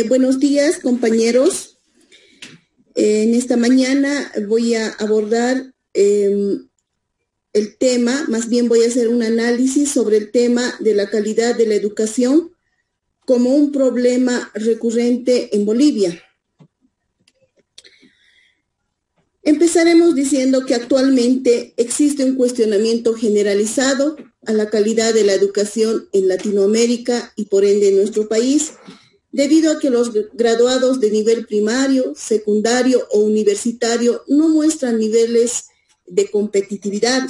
Buenos días, compañeros. En esta mañana voy a abordar el tema, más bien voy a hacer un análisis sobre el tema de la calidad de la educación como un problema recurrente en Bolivia. Empezaremos diciendo que actualmente existe un cuestionamiento generalizado a la calidad de la educación en Latinoamérica y por ende en nuestro país, debido a que los graduados de nivel primario, secundario o universitario no muestran niveles de competitividad.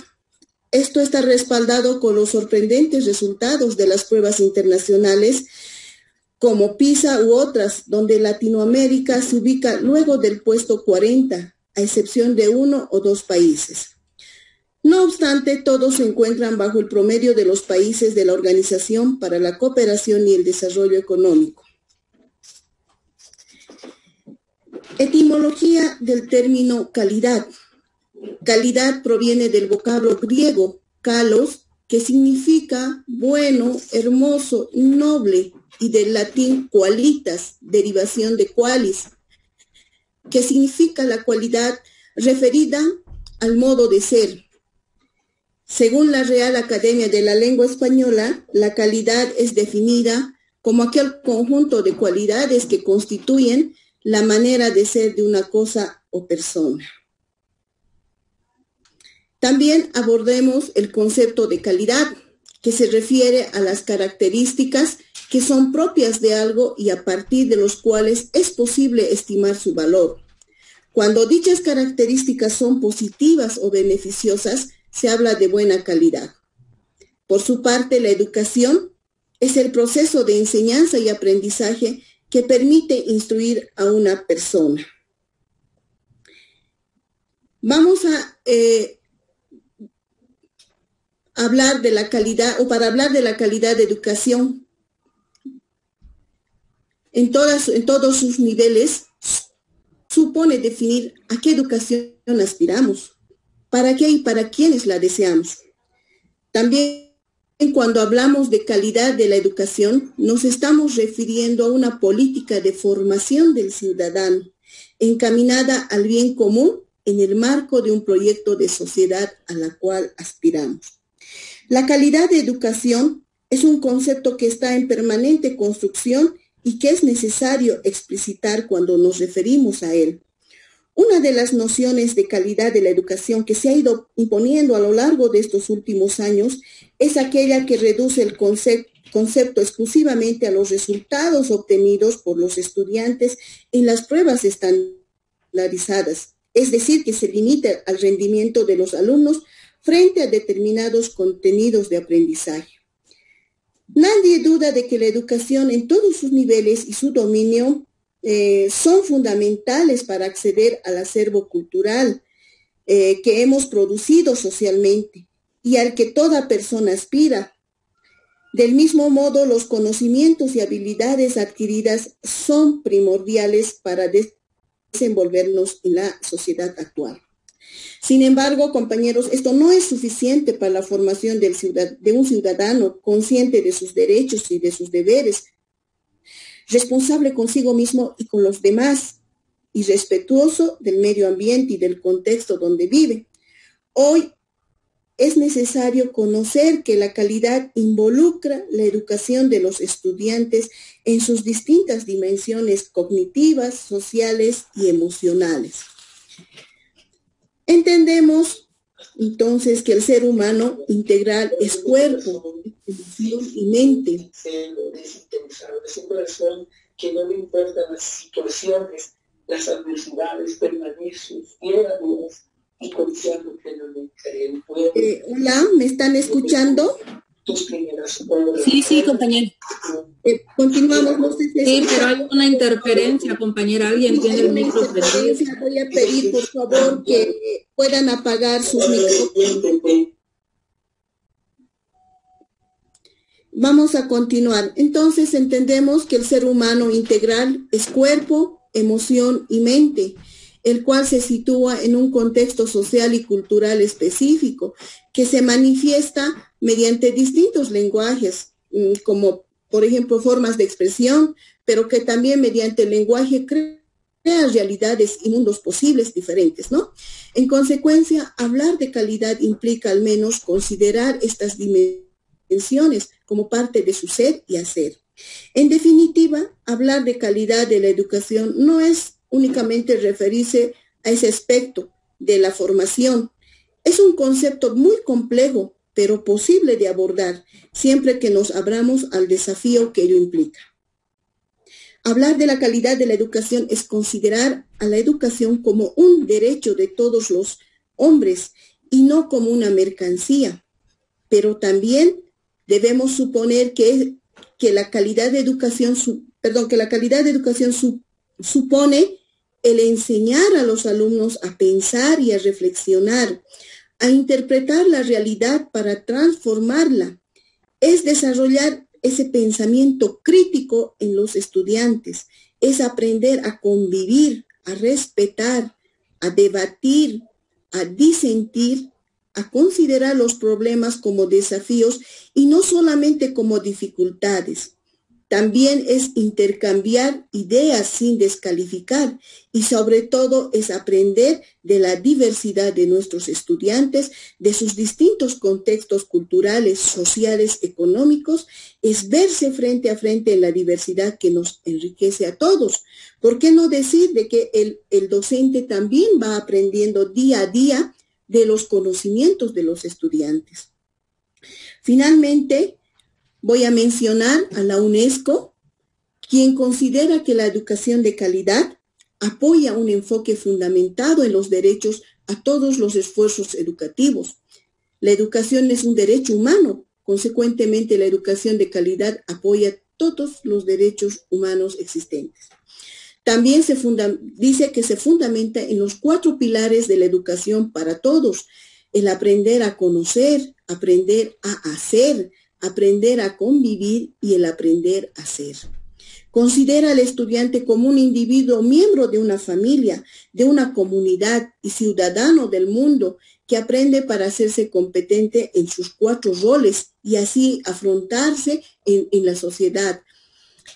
Esto está respaldado con los sorprendentes resultados de las pruebas internacionales como PISA u otras, donde Latinoamérica se ubica luego del puesto 40, a excepción de 1 o 2 países. No obstante, todos se encuentran bajo el promedio de los países de la Organización para la Cooperación y el Desarrollo Económico. Etimología del término calidad. Calidad proviene del vocablo griego kalos, que significa bueno, hermoso y noble, y del latín qualitas, derivación de qualis, que significa la cualidad referida al modo de ser. Según la Real Academia de la Lengua Española, la calidad es definida como aquel conjunto de cualidades que constituyen la manera de ser de una cosa o persona. También abordemos el concepto de calidad, que se refiere a las características que son propias de algo y a partir de los cuales es posible estimar su valor. Cuando dichas características son positivas o beneficiosas, se habla de buena calidad. Por su parte, la educación es el proceso de enseñanza y aprendizaje que permite instruir a una persona. Vamos a hablar de la calidad, o para hablar de la calidad de educación en todos sus niveles, supone definir a qué educación aspiramos, para qué y para quiénes la deseamos. También cuando hablamos de calidad de la educación, nos estamos refiriendo a una política de formación del ciudadano, encaminada al bien común en el marco de un proyecto de sociedad a la cual aspiramos. La calidad de educación es un concepto que está en permanente construcción y que es necesario explicitar cuando nos referimos a él. Una de las nociones de calidad de la educación que se ha ido imponiendo a lo largo de estos últimos años es aquella que reduce el concepto exclusivamente a los resultados obtenidos por los estudiantes en las pruebas estandarizadas, es decir, que se limita al rendimiento de los alumnos frente a determinados contenidos de aprendizaje. Nadie duda de que la educación en todos sus niveles y su dominio son fundamentales para acceder al acervo cultural que hemos producido socialmente y al que toda persona aspira. Del mismo modo, los conocimientos y habilidades adquiridas son primordiales para desenvolvernos en la sociedad actual. Sin embargo, compañeros, esto no es suficiente para la formación de un ciudadano consciente de sus derechos y de sus deberes, responsable consigo mismo y con los demás, y respetuoso del medio ambiente y del contexto donde vive. Hoy es necesario conocer que la calidad involucra la educación de los estudiantes en sus distintas dimensiones cognitivas, sociales y emocionales. Entendemos entonces que el ser humano integral es cuerpo, emoción y mente. Es un corazón que no le importan las situaciones, las adversidades, permanece fiel a Dios y confiando plenamente en el pueblo. Hola, ¿me están escuchando? Sí, compañera. Continuamos, no sé si sí, pero hay una interferencia, compañera. Alguien tiene el micro prendido. Voy a pedir, por favor, que puedan apagar sus micrófonos. Vamos a continuar. Entonces, entendemos que el ser humano integral es cuerpo, emoción y mente, el cual se sitúa en un contexto social y cultural específico, que se manifiesta mediante distintos lenguajes, como por ejemplo formas de expresión, pero que también mediante el lenguaje crea realidades y mundos posibles diferentes, ¿no? En consecuencia, hablar de calidad implica al menos considerar estas dimensiones como parte de su ser y hacer. En definitiva, hablar de calidad de la educación no es únicamente referirse a ese aspecto de la formación. Es un concepto muy complejo, pero posible de abordar, siempre que nos abramos al desafío que ello implica. Hablar de la calidad de la educación es considerar a la educación como un derecho de todos los hombres y no como una mercancía. Pero también debemos suponer que la calidad de educación, supone el enseñar a los alumnos a pensar y a reflexionar, a interpretar la realidad para transformarla. Es desarrollar ese pensamiento crítico en los estudiantes, es aprender a convivir, a respetar, a debatir, a disentir, a considerar los problemas como desafíos y no solamente como dificultades. También es intercambiar ideas sin descalificar y sobre todo es aprender de la diversidad de nuestros estudiantes, de sus distintos contextos culturales, sociales, económicos, es verse frente a frente en la diversidad que nos enriquece a todos. ¿Por qué no decir de que el docente también va aprendiendo día a día de los conocimientos de los estudiantes? Finalmente, voy a mencionar a la UNESCO, quien considera que la educación de calidad apoya un enfoque fundamentado en los derechos a todos los esfuerzos educativos. La educación es un derecho humano, consecuentemente la educación de calidad apoya todos los derechos humanos existentes. También dice que se fundamenta en los 4 pilares de la educación para todos: el aprender a conocer, aprender a hacer, aprender a convivir y el aprender a ser. Considera al estudiante como un individuo miembro de una familia, de una comunidad y ciudadano del mundo que aprende para hacerse competente en sus 4 roles y así afrontarse en la sociedad.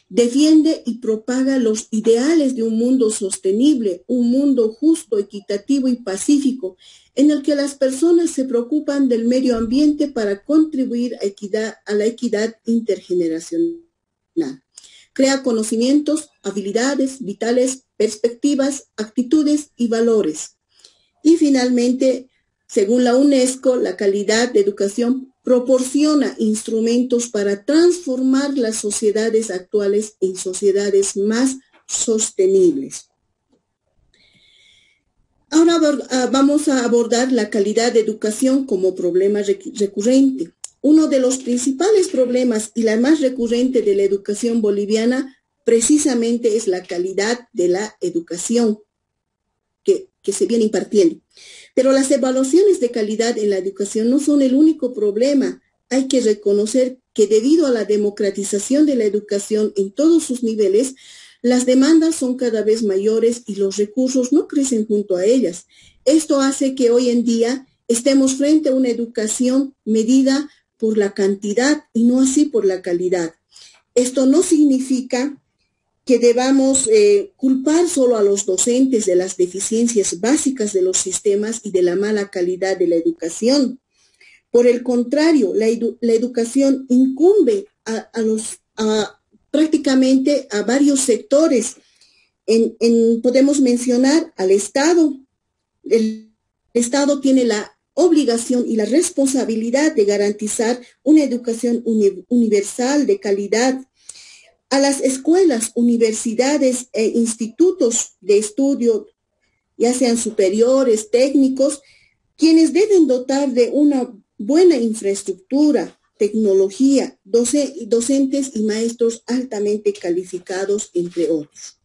Defiende y propaga los ideales de un mundo sostenible, un mundo justo, equitativo y pacífico, en el que las personas se preocupan del medio ambiente para contribuir a la equidad intergeneracional. Crea conocimientos, habilidades vitales, perspectivas, actitudes y valores. Y finalmente, según la UNESCO, la calidad de educación proporciona instrumentos para transformar las sociedades actuales en sociedades más sostenibles. Ahora vamos a abordar la calidad de educación como problema recurrente. Uno de los principales problemas y la más recurrente de la educación boliviana precisamente es la calidad de la educación que se viene impartiendo. Pero las evaluaciones de calidad en la educación no son el único problema. Hay que reconocer que debido a la democratización de la educación en todos sus niveles, las demandas son cada vez mayores y los recursos no crecen junto a ellas. Esto hace que hoy en día estemos frente a una educación medida por la cantidad y no así por la calidad. Esto no significa que debamos culpar solo a los docentes de las deficiencias básicas de los sistemas y de la mala calidad de la educación. Por el contrario, la educación incumbe prácticamente a varios sectores. Podemos mencionar al Estado. El Estado tiene la obligación y la responsabilidad de garantizar una educación universal de calidad. A las escuelas, universidades e institutos de estudio, ya sean superiores, técnicos, quienes deben dotar de una buena infraestructura, tecnología, docentes y maestros altamente calificados, entre otros.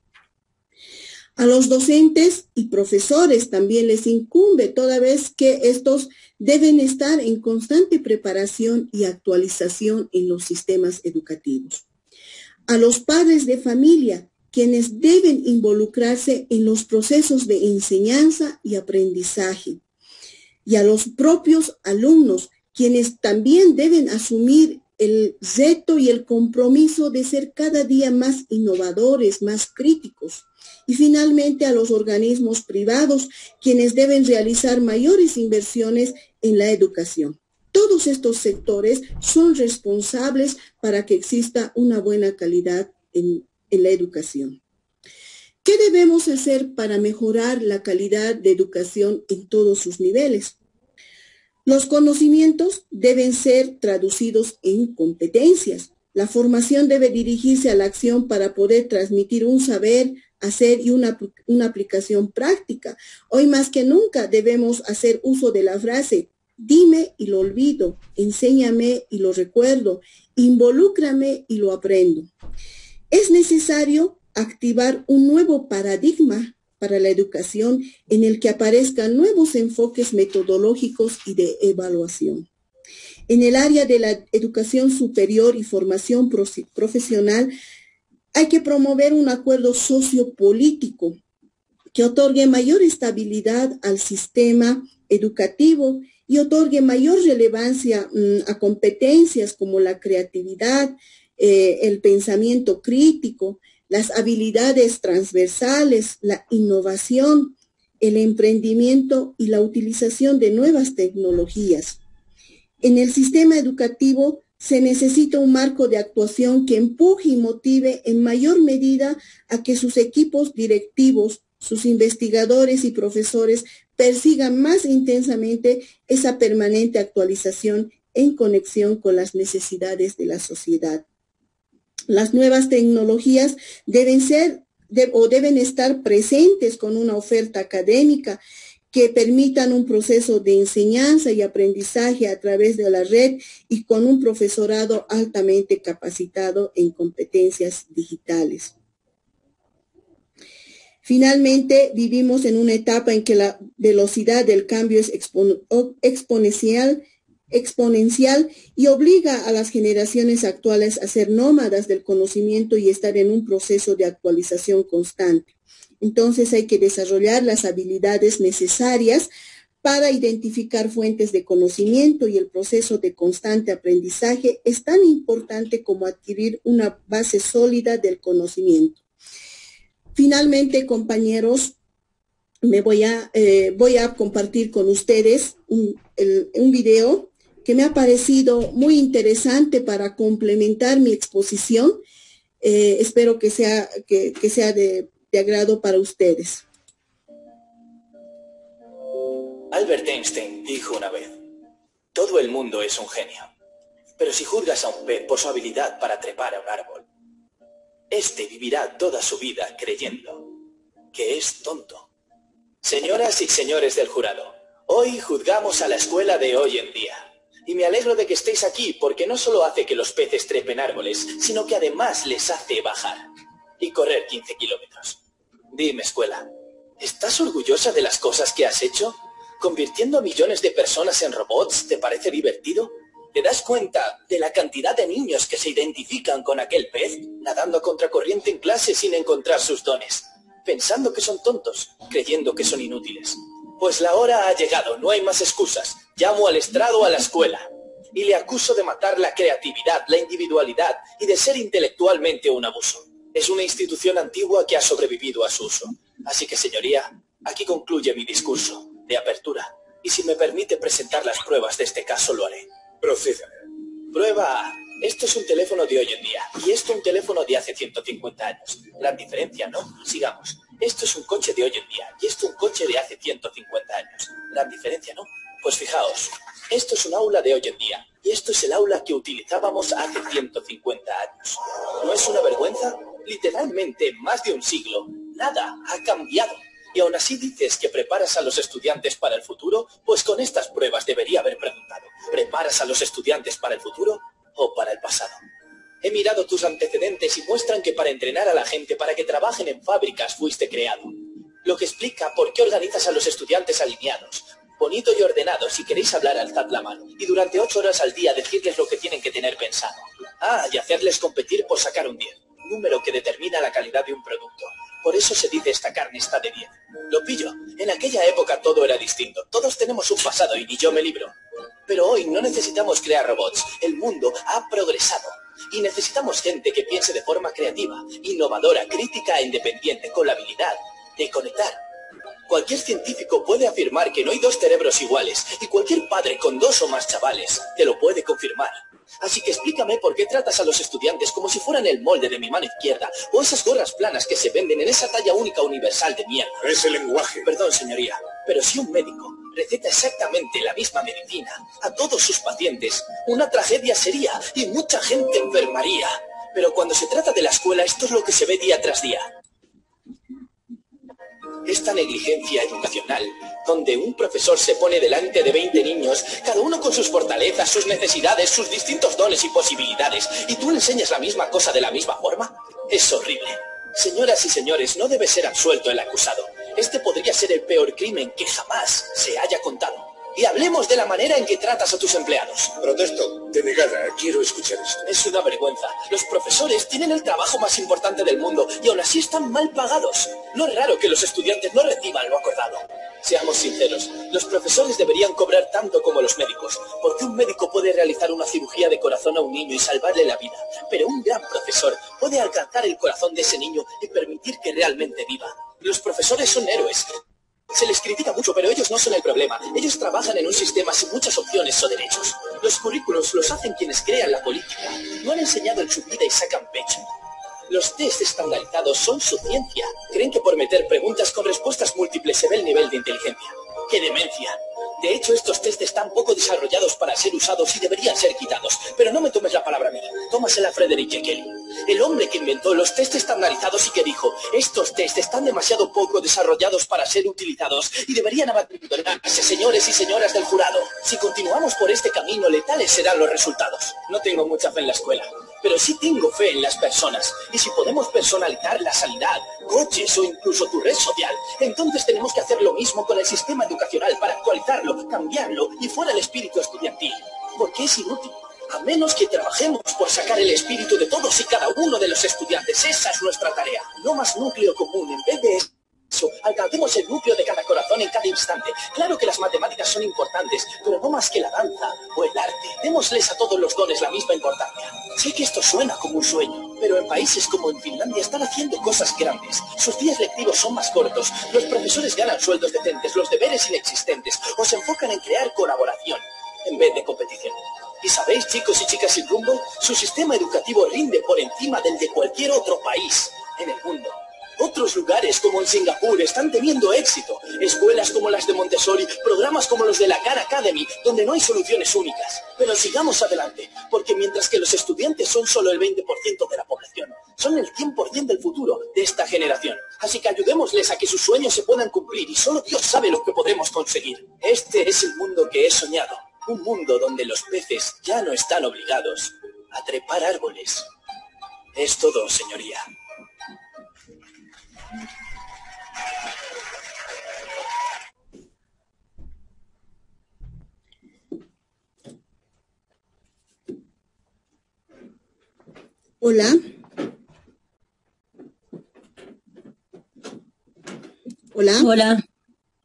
A los docentes y profesores también les incumbe, toda vez que estos deben estar en constante preparación y actualización en los sistemas educativos. A los padres de familia, quienes deben involucrarse en los procesos de enseñanza y aprendizaje. Y a los propios alumnos, quienes también deben asumir el reto y el compromiso de ser cada día más innovadores, más críticos. Y finalmente a los organismos privados, quienes deben realizar mayores inversiones en la educación. Todos estos sectores son responsables para que exista una buena calidad en la educación. ¿Qué debemos hacer para mejorar la calidad de educación en todos sus niveles? Los conocimientos deben ser traducidos en competencias. La formación debe dirigirse a la acción para poder transmitir un saber, hacer y una aplicación práctica. Hoy más que nunca debemos hacer uso de la frase: dime y lo olvido, enséñame y lo recuerdo, involúcrame y lo aprendo. Es necesario activar un nuevo paradigma para la educación en el que aparezcan nuevos enfoques metodológicos y de evaluación. En el área de la educación superior y formación profesional, hay que promover un acuerdo sociopolítico que otorgue mayor estabilidad al sistema educativo y otorgue mayor relevancia a competencias como la creatividad, el pensamiento crítico, las habilidades transversales, la innovación, el emprendimiento y la utilización de nuevas tecnologías. En el sistema educativo se necesita un marco de actuación que empuje y motive en mayor medida a que sus equipos directivos, sus investigadores y profesores persigan más intensamente esa permanente actualización en conexión con las necesidades de la sociedad. Las nuevas tecnologías deben estar presentes con una oferta académica que permitan un proceso de enseñanza y aprendizaje a través de la red y con un profesorado altamente capacitado en competencias digitales. Finalmente, vivimos en una etapa en que la velocidad del cambio es exponencial y obliga a las generaciones actuales a ser nómadas del conocimiento y estar en un proceso de actualización constante. Entonces hay que desarrollar las habilidades necesarias para identificar fuentes de conocimiento, y el proceso de constante aprendizaje es tan importante como adquirir una base sólida del conocimiento. Finalmente, compañeros, voy a compartir con ustedes un video que me ha parecido muy interesante para complementar mi exposición. Espero que sea de agrado para ustedes. Albert Einstein dijo una vez: todo el mundo es un genio, pero si juzgas a un pez por su habilidad para trepar a un árbol, este vivirá toda su vida creyendo que es tonto. Señoras y señores del jurado, hoy juzgamos a la escuela de hoy en día. Y me alegro de que estéis aquí, porque no solo hace que los peces trepen árboles, sino que además les hace bajar y correr 15 kilómetros. Dime, escuela, ¿estás orgullosa de las cosas que has hecho? ¿Convirtiendo a millones de personas en robots te parece divertido? ¿Te das cuenta de la cantidad de niños que se identifican con aquel pez, nadando a contracorriente en clase sin encontrar sus dones, pensando que son tontos, creyendo que son inútiles? Pues la hora ha llegado, no hay más excusas. Llamo al estrado a la escuela y le acuso de matar la creatividad, la individualidad y de ser intelectualmente un abuso. Es una institución antigua que ha sobrevivido a su uso. Así que, señoría, aquí concluye mi discurso de apertura. Y si me permite presentar las pruebas de este caso, lo haré. Proceda. Prueba A. Esto es un teléfono de hoy en día y esto un teléfono de hace 150 años. Gran diferencia, ¿no? Sigamos. Esto es un coche de hoy en día y esto un coche de hace 150 años. Gran diferencia, ¿no? Pues fijaos, esto es un aula de hoy en día y esto es el aula que utilizábamos hace 150 años. ¿No es una vergüenza? Literalmente, más de un siglo, nada ha cambiado. Y aún así dices que preparas a los estudiantes para el futuro, pues con estas pruebas debería haber preguntado: ¿preparas a los estudiantes para el futuro o para el pasado? He mirado tus antecedentes y muestran que para entrenar a la gente para que trabajen en fábricas fuiste creado. Lo que explica por qué organizas a los estudiantes alineados, bonito y ordenado. Si queréis hablar, alzad la mano. Y durante 8 horas al día decirles lo que tienen que tener pensado. Y hacerles competir por sacar un 10. Número que determina la calidad de un producto. Por eso se dice: esta carne está de 10. Lo pillo. En aquella época todo era distinto. Todos tenemos un pasado y ni yo me libro. Pero hoy no necesitamos crear robots. El mundo ha progresado. Y necesitamos gente que piense de forma creativa, innovadora, crítica e independiente, con la habilidad de conectar. Cualquier científico puede afirmar que no hay dos cerebros iguales, y cualquier padre con 2 o más chavales te lo puede confirmar. Así que explícame por qué tratas a los estudiantes como si fueran el molde de mi mano izquierda, o esas gorras planas que se venden en esa talla única universal de mierda. Es el lenguaje. Perdón, señoría, pero si un médico receta exactamente la misma medicina a todos sus pacientes, una tragedia sería y mucha gente enfermaría. Pero cuando se trata de la escuela, esto es lo que se ve día tras día. Esta negligencia educacional, donde un profesor se pone delante de 20 niños, cada uno con sus fortalezas, sus necesidades, sus distintos dones y posibilidades, y tú le enseñas la misma cosa de la misma forma, es horrible. Señoras y señores, no debe ser absuelto el acusado. Este podría ser el peor crimen que jamás se haya contado. Y hablemos de la manera en que tratas a tus empleados. Protesto. Denegada. Quiero escuchar esto. Es una vergüenza. Los profesores tienen el trabajo más importante del mundo y aún así están mal pagados. No es raro que los estudiantes no reciban lo acordado. Seamos sinceros, los profesores deberían cobrar tanto como los médicos, porque un médico puede realizar una cirugía de corazón a un niño y salvarle la vida, pero un gran profesor puede alcanzar el corazón de ese niño y permitir que realmente viva. Los profesores son héroes. Se les critica mucho, pero ellos no son el problema. Ellos trabajan en un sistema sin muchas opciones o derechos. Los currículos los hacen quienes crean la política. No han enseñado en su vida y sacan pecho. Los test estandarizados son su ciencia. Creen que por meter preguntas con respuestas múltiples se ve el nivel de inteligencia. ¡Qué demencia! De hecho, estos test están poco desarrollados para ser usados y deberían ser quitados. Pero no me tomes la palabra a mí. Tómasela a Frederick Jekyll, el hombre que inventó los test estandarizados y que dijo: estos test están demasiado poco desarrollados para ser utilizados y deberían abandonarse, señores y señoras del jurado. Si continuamos por este camino, letales serán los resultados. No tengo mucha fe en la escuela, pero sí tengo fe en las personas. Y si podemos personalizar la sanidad, coches o incluso tu red social, entonces tenemos que hacer lo mismo con el sistema educacional para actualizarlo, cambiarlo y fuera el espíritu estudiantil. Porque es inútil, a menos que trabajemos por sacar el espíritu de todos y cada uno de los estudiantes. Esa es nuestra tarea. No más núcleo común. En vez de eso, alcancemos el núcleo de cada corazón en cada instante. Claro que las matemáticas son importantes, pero no más que la danza o el arte. Démosles a todos los dones la misma importancia. Sé que esto suena como un sueño, pero en países como en Finlandia están haciendo cosas grandes. Sus días lectivos son más cortos, los profesores ganan sueldos decentes, los deberes inexistentes, o se enfocan en crear colaboración en vez de competición. ¿Y sabéis, chicos y chicas sin rumbo? Su sistema educativo rinde por encima del de cualquier otro país en el mundo. Otros lugares, como en Singapur, están teniendo éxito. Escuelas como las de Montessori, programas como los de la Khan Academy, donde no hay soluciones únicas. Pero sigamos adelante, porque mientras que los estudiantes son solo el 20% de la población, son el 100% del futuro de esta generación. Así que ayudémosles a que sus sueños se puedan cumplir y solo Dios sabe lo que podremos conseguir. Este es el mundo que he soñado. Un mundo donde los peces ya no están obligados a trepar árboles. Es todo, señoría. Hola. Hola. Hola.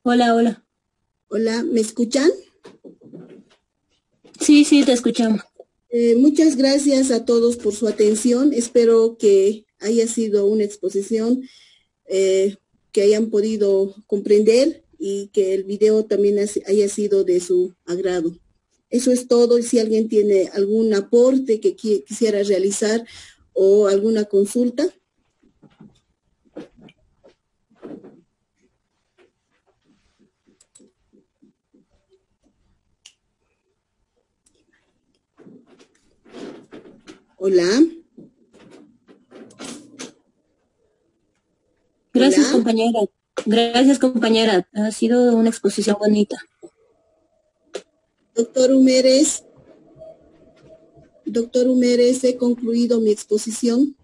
Hola, hola. Hola, ¿me escuchan? Sí, sí, te escuchamos. Muchas gracias a todos por su atención. Espero que haya sido una exposición que hayan podido comprender y que el video también haya sido de su agrado. Eso es todo, y si alguien tiene algún aporte que quisiera realizar o alguna consulta. Hola. Gracias, Hola. compañera. Gracias, compañera. Ha sido una exposición bonita. Doctor Humérez, he concluido mi exposición.